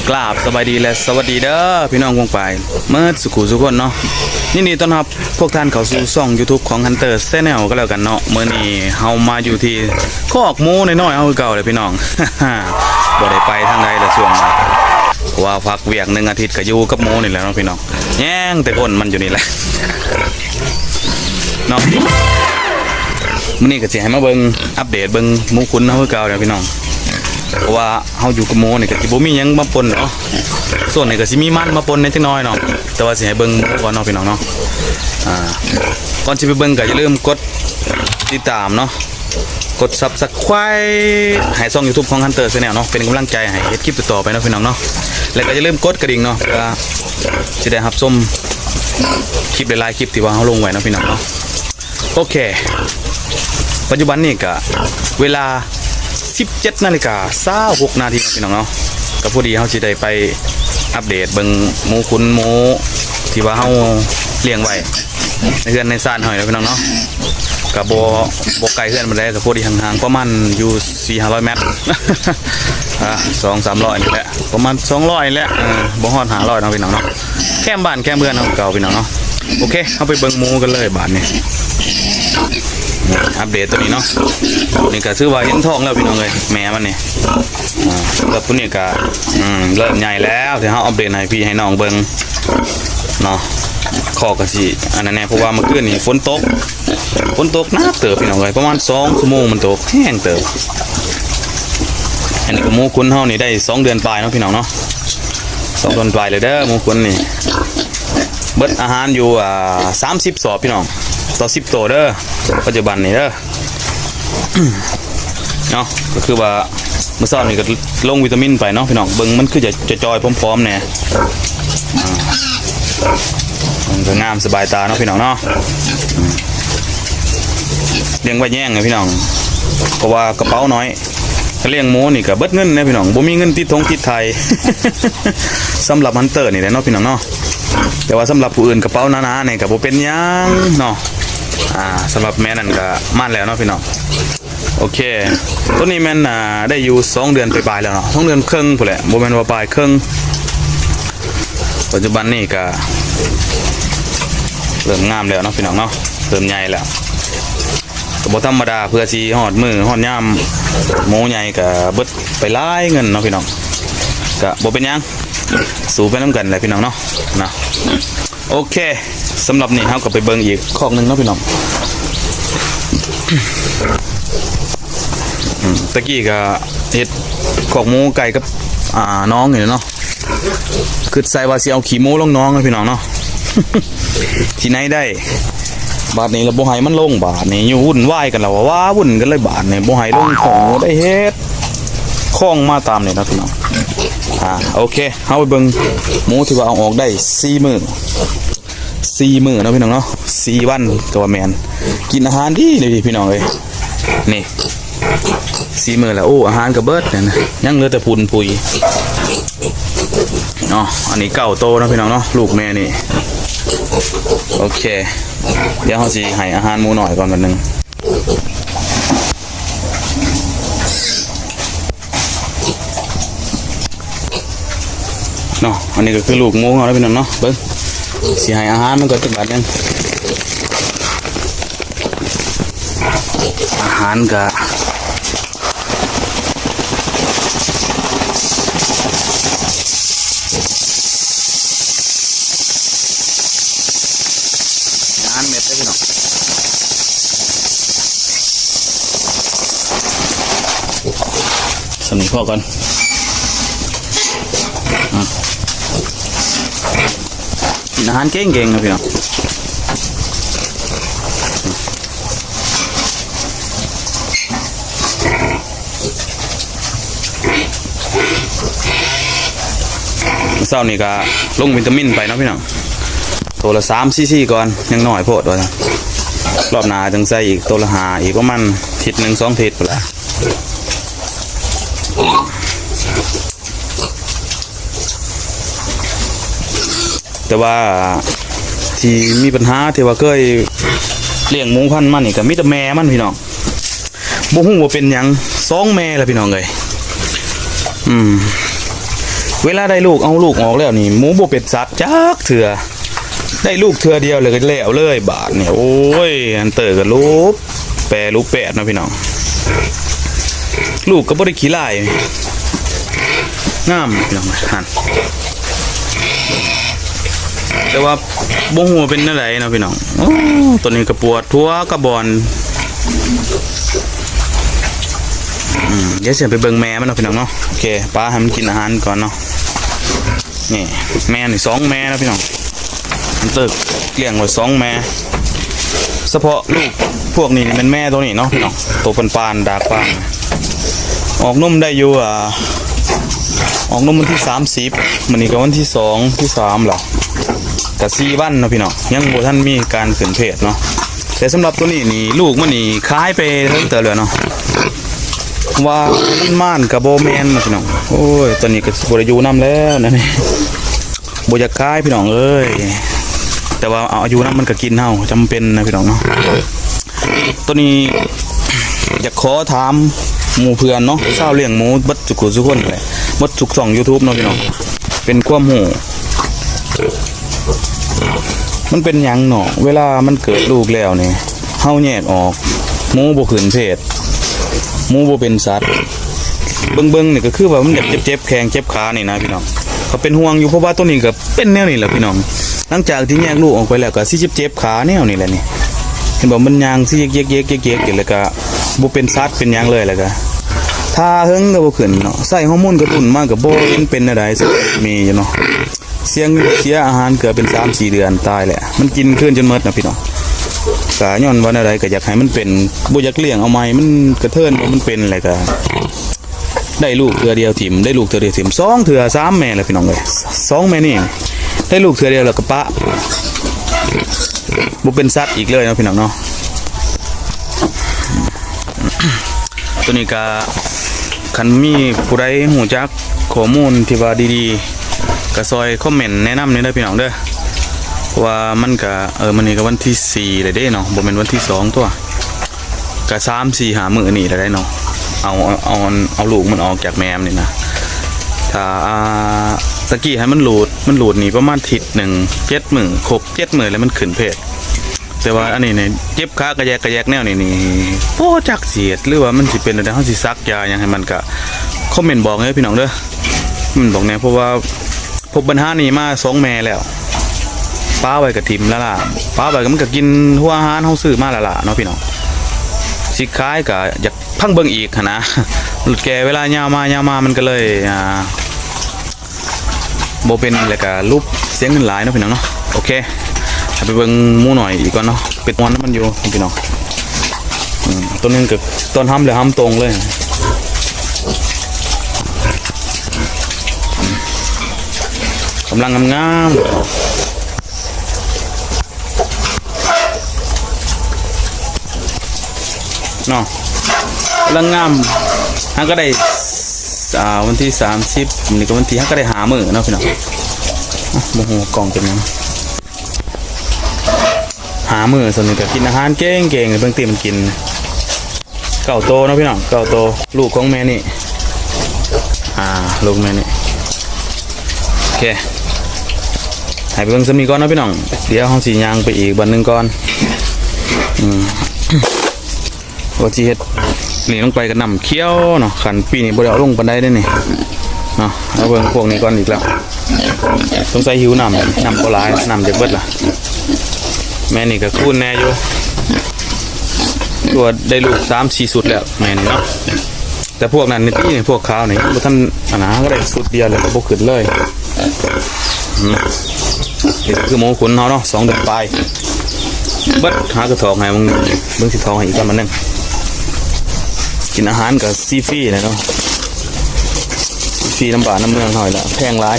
กราบสบายดีและสวัสดีเด้อพี่น้องวงไปเมื่อสุขุสุขคนเนาะนี่ต้อนรับพวกท่านเข้าสู่ช่อง YouTube ของ Hunter Channel ก็แล้วกันเนาะเมื่อนี้เฮามาอยู่ที่คอกหมูน้อยๆเฮาคือเก่าเลยพี่น้อง บ่ได้ไปทางใดละช่วงนี้ว่าพักเวียก1 อาทิตย์ก็อยู่กับหมูนี่แหละเนาะพี่น้องแย่งแต่คนมันอยู่นี่แหละ เนาะมื้อนี้ก็สิให้มาเบิ่งอัปเดตเบิ่งหมูขุนเฮาคือเก่าเด้อพี่น้องเพราะว่าเฮาอยู่กับหมูนี่ก็สิบ่มีหยังมาปนเนาะส่วนนี้ก็สิมีมันมาปนนิดน้อยเนาะแต่ว่าสิให้เบิ่งก่อนเนาะพี่น้องเนาะก่อนสิไปเบิ่งก็อย่าลืมกดติดตามเนาะกด Subscribe ให้ช่อง YouTube ของ Hunter Channel เนาะเป็นกำลังใจให้เฮ็ดคลิปต่อไปเนาะพี่น้องเนาะแล้วก็อย่าลืมกดกระดิ่งเนาะเพื่อสิได้รับชมคลิปหลายๆคลิปที่ว่าเฮาลงไว้เนาะพี่น้องเนาะโอเคปัจจุบันนี้ก็เวลา17:26 นาทีพี่น้องเนาะก็พอดีเฮาสิได้ไปอัปเดตเบิ่งหมูขุนหมูที่ว่าเฮาเลี้ยงไว้ในเฮือนในซ่านเฮาเนาะพี่น้องเนาะก็บ่ไกลเฮือนมันได้ก็พอดีห่างๆประมาณอยู่ 400-500 เมตร 200-300นี่แหละประมาณ200นี่แหละบ่ฮอด500เนาะพี่น้องเนาะแค่บ้านแค่เมืองเฮาเก่าพี่น้องเนาะโอเคเฮาไปเบิ่งหมูกันเลยบาดนี้อัปเดตตัวนี้เนาะนี่ก็ซื้อว่าเห็นทองแล้วพี่น้องเลยแม่มันนี่แล้วตัวนี้ก็เริ่มใหญ่แล้วที่เขาอัปเดตให้พี่ให้น้องเบิ่งเนาะคอกระสีอันนั้นแน่เพราะว่าเมื่อคืนนี่ฝนตกน้าเติบพี่น้องเลยประมาณ2 ชั่วโมงมันตกแห้งเติบอันนี้ก็หมูขุนเฮานี่ได้2 เดือนปลายเนาะพี่น้องเนาะ2 เดือนปลายเลยเด้อหมูขุนนี่เบิดอาหารอยู่30 สอบพี่น้องต่อ10 ตัวเด้อปัจจุบันนี่เด้อ เนาะก็คือว่าเมื่อเช้านี่ก็ลงวิตามินไปเนาะพี่น้องเบิ่งมันคือจะจอยพร้อมๆแน่มันก็งามสบายตาเนาะพี่น้องเนาะเลี้ยงไว้แย่งไงพี่น้องเพราะว่ากระเป๋าน้อยเลี้ยงหมูนี่ก็เบิดเงินนะพี่น้องบ่มีเงินติดไทย สำหรับฮันเตอร์นี่แหละเนาะพี่น้องเนาะแต่ว่าสำหรับผู้อื่นกระเป๋าหนาๆนี่ก็บ่เป็นหยังเนาะสำหรับแม่นั่นก็มั่นแล้วเนาะพี่น้องโอเคตัวนี้แม่นได้อยู่2 เดือนปลายๆแล้วเนาะ2 เดือนครึ่งพุ่นแหละบ่แม่นว่าปลายครึ่งปัจจุบันนี่ก็เริ่มงามแล้วเนาะพี่น้องเนาะเริ่มใหญ่แล้วก็บ่ธรรมดาเพื่อสิฮอดมื้อฮอดยามหมูใหญ่ก็เบิดไปหลายเงินเนาะพี่น้องก็บ่เป็นหยังสู้ไปนำกันแหละพี่น้องเนาะนะโอเคสำหรับนี่เราก็ไปเบิ่งอีกคอกหนึ่งเนาะพี่น้อง ตะกี้ก็เฮ็ดคอกหมูไก่กับน้องอยู่เนาะคือใส่ว่าสิเอาขี้หมูลงน้องนะพี่น้องเนาะ ที่ไหนได้บาดนี้เราบ่ให้มันลงบาดนี้อยู่วุ่นวายกันแล้วว่าวุ่นกันเลยบาดนี้บ่ให้ลงของได้เฮ็ดคล้องมาตามนี่นะพี่น้องโอเคเฮาไปเบิ่งหมูที่ว่าเอาออกได้4 มื้อนะพี่น้องเนาะ4 วันก็ว่าแมนกินอาหารดีเลยพี่น้องเอ้ยนี่4 มื้อแล้วโอ้อาหารก็เบิดเนี่ยนะยังเหลือแต่พุนปุยเนาะอันนี้9 โตนะพี่น้องเนาะลูกแม่นี่โอเคเดี๋ยวเฮาสิให้อาหารหมูหน่อยก่อนกันนึงเนาะอันนี้ก็คือลูกหมูเฮาแล้วพี่น้องเนาะเบิ่งสิให้อาหารมันก็จักบาทนึงอาหารก็อาหารเม็ดได้พี่น้องสำนีพ่อก่อนกินอาหารเก่งๆนะพี่น้องเช้านี่ก็ลงวิตามินไปนะพี่น้องตัวละ3 cc ก่อนยังน้อยโพดว่ารอบหน้าจึงใส่อีกตัวละ5อีกประมาณ1-2 อาทิตย์พุ่นล่ะแต่ว่าที่มีปัญหาที่ว่าเคยเลี้ยงหมูพันธุ์มันนี่ก็มีแต่แม่มันพี่น้องบ่ฮู้ว่าเป็นหยัง2 แม่ล่ะพี่น้องเอ้ย เวลาได้ลูกเอาลูกออกแล้วนี่หมูบ่เป็ดสัตว์จักเถื่อได้ลูกเถื่อเดียวเลยก็แล้วเลยบาทเนี่ยโอ้ยอันเตอร์ก็รูปแปรรูปแปดนะพี่น้องลูกก็บ่ได้ขี้ลายงามพี่น้องหันแต่ว่าบ่ฮู้เป็นอะไรเนาะพี่น้องโอ้ตัวนี้ก็ปวดทั่วกระบอนเดี๋ยวจะไปเบิ่งแม่มันเนาะพี่น้องเนาะโอเคป้าให้มันกินอาหารก่อนเนาะนี่แม่นี่2แม่นะพี่น้องมันเติกเลี้ยงไว้2แม่เฉพาะลูกพวกนี้เป็นแม่ตัวนี้เนาะพี่น้องตัวปานๆดากปานออกนมได้อยู่ออกนมวันที่30มื้อนี้ก็วันที่2ที่3แล้วก็4วันเนาะพี่น้องยังบ่ทันมีการขึ้นเพศเนาะแต่สำหรับตัวนี้นี่ลูกมันนี่คล้ายไปทั้งเตอเลยเนาะว่ามันม่านกับโบแมนพี่น้องโอ้ยตอนนี้ก็บริยูน้ำแล้วนะนี่บอยากคายพี่น้องเอ้ยแต่ว่าเอาอายุน้ำมันก็กินเฮาจำเป็นนะพี่น้องเนาะตัวนี้อยากขอถามหมู่เพื่อนเนาะเศร้าเลี้ยงหมูบัดจุกุสุคนเลยบัดจุกส่อง YouTube เนาะพี่น้องเป็นความหูมันเป็นหยังเนาะเวลามันเกิดลูกแล้วนี่เฮาแยกออกหมูบ่ขึ้นเพศหมูบ่เป็นสัตว์เบิ่งนี่ก็คือว่ามันเจ็บแข้งเจ็บขานี่นะพี่น้องเขาเป็นห่วงอยู่เพราะว่าตัวนี้ก็เป็นแนวนี้แหละพี่น้องหลังจากที่แยกลูกออกไปแล้วก็สิเจ็บขาแนวนี่แหละนี่เห็นบ่มันยางสิเยกๆแล้วก็บ่เป็นสัตว์เป็นหยังเลยแล้วก็ถ้าหึงก็บ่ขึ้นเนาะใส่ฮอร์โมนกระตุ้นมาก็บ่เป็นอะไรมีอยู่เนาะเสียอาหารเกือบเป็น 3-4 เดือนตายแหละมันกินขึ้นจนหมดนะพี่น้องกะย้อนวันอะไรก็อยากให้มันเป็นบ่อยากเลี้ยงเอาใหม่มันกระเทินมันเป็นอะไรก็ได้ลูกเทื่อเดียวถิ่มได้ลูกเทื่อเดียวถิ่ม2เทื่อ3แม่แล้วพี่น้องเอ้ย2แม่นี่ได้ลูกเทื่อเดียวแล้วก็ปะบ่เป็นสัตว์อีกเลยนะพี่น้องเนาะตัวนี้ก็คันมีผู้ใดฮู้จักข้อมูลที่ว่าดีๆก็ซอยคอมเมนต์แนะนำนี่ได้พี่น้องเด้อว่ามันก็มันนี่ก็วันที่4เลยเด้เนาะบ่แม่นวันที่2ตัวก็3-4-5 มื้อนี่ได้เนาะเอาลูกมันออกจากแม่มนี่นะถ้าตะกี้ให้มันหลุดนี่ประมาณอาทิตย์นึง7 มื้อครบ7 มื้อแล้วมันขึ้นเพศแต่ว่าอันนี้เนี่ยเจ็บขากระแยกแนวนี่โอ้จักเสียดหรือว่ามันสิเป็นอะไรเฮาสิซักยาหยังให้มันก็คอมเมนต์บอกให้พี่น้องเด้อมันบอกแน่เพราะว่าพบปัญหานี้มา2แม่แล้วป้าไว้กับทิมแล้วล่ะป้าไว้ก็มันก็กินหัวอาหารเฮาซื้อมาแล้วล่ะเนาะพี่น้องสิคล้ายก็อยากพังเบิ่งอีกหั่นนะหลุดแก่เวลายาวมามันก็เลยบ่เป็นแล้วก็รูปเสียงเงินหลายเนาะพี่น้องเนาะโอเคไปเบิ่งหมูหน่อยอีกก่อนเนาะเป็ดมอนมันอยู่พี่น้องตัวนึงกับต้นห้ำเลยห้ำตรงเลยกำลังงามเนาะกำลังงามฮักก็ได้วันที่30นี่ก็วันที่ฮักก็ได้5 มื้อเนาะพี่น้องโมโหกล่องเป็นยัง5 มื้อส่วนหนึ่งก็กินอาหารเก่งๆเบิ่งตีมันกินเก่าโตเนาะพี่น้องเก่าโตลูกของแม่นี่ลูกแม่นี่โอเคให้ไปเบิ่งสมีก่อนเนาะพี่น้องเดี๋ยวห้องสียางไปอีกวันหนึ่งก่อนว่าจีเฮ็ดนี่ลงไปกับน้ำเคี้ยวเนาะขันปีนี้บ่ได้เอาลงปานใดได้นี่เนาะเอาเบิ่งพวกนี้ก่อนอีกแล้วต้องใส่หิวน้ำก็หลายน้ำจะเบิดล่ะแม่นี่ก็คูนแน่อยู่ตัวได้ลูก3-4 สุดแล้วแม่นี่เนาะแต่พวกนั้นนี่พวกขาวนี่บ่ทันก็ได้สุดเดียวเลยก็บ่ขึ้นเลยนี่คือหมูขุนเฮาเนาะ2 เดือนปลายเบิดหากระถองให้มึงเบิ่งสิทองให้อีกกันมันนึงกินอาหารกับซีฟรีเลยเนาะฟรีลำบากน้ำเมืองหน่อยละแพงร้าย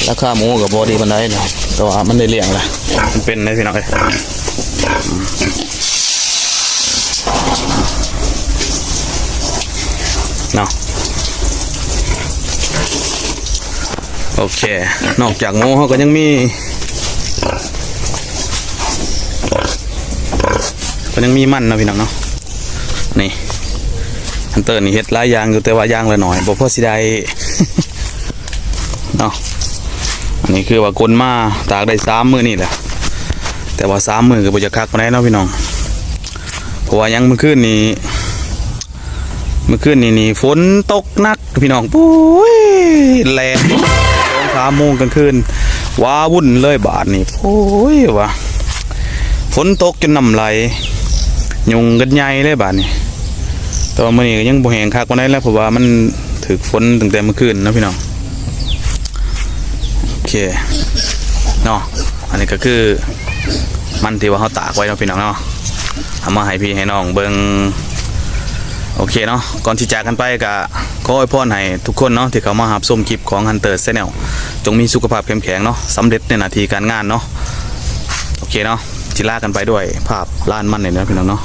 ราคาหมูกับบอดีบันไดเนาะแต่ว่ามันได้เลี้ยงละมันเป็นได้พี่น้องเนาะโอเคนอกจากหมูเขาก็ยังมีมันนะพี่น้องเนาะนี่ฮันเตอร์นี่เฮ็ดหลายอย่างอยู่แต่ว่าอย่างละหน่อยบ่พอสิได้ เนาะอันนี้คือว่ากลมาตากได้3 มื้อนี่แหละแต่ว่า3 มื้อก็บ่จะคักปานใดเนาะพี่น้องเพราะว่ายังเมื่อคืนนี่ฝนตกหนักพี่น้องปุ้ยแรง2-3 โมงกลางคืนว้าวุ่นเลยบาดนี่โอ้ยว่ะฝนตกจนน้ำไหลยุงกันใหญ่เลยบาดนี่แต่ว่ามื้อนี้ก็ยังบ่แห้งคักปานใดแล้วเพราะว่ามันถึกฝนตั้งแต่เมื่อคืนนะพี่น้องโอเคเนาะอันนี้ก็คือมันที่ว่าเฮาตากไว้เนาะพี่น้องเนาะเอามาให้พี่ให้น้องเบิ่งโอเคเนาะก่อนที่จากกันไปก็ขออวยพรให้ทุกคนเนาะที่เข้ามารับชมคลิปของ Hunter Channel จงมีสุขภาพเข้มแข็งเนาะสำเร็จในหน้าที่การงานเนาะโอเคเนาะจิลากันไปด้วยภาพล้านมันเนี่ยนะพี่น้องเนาะ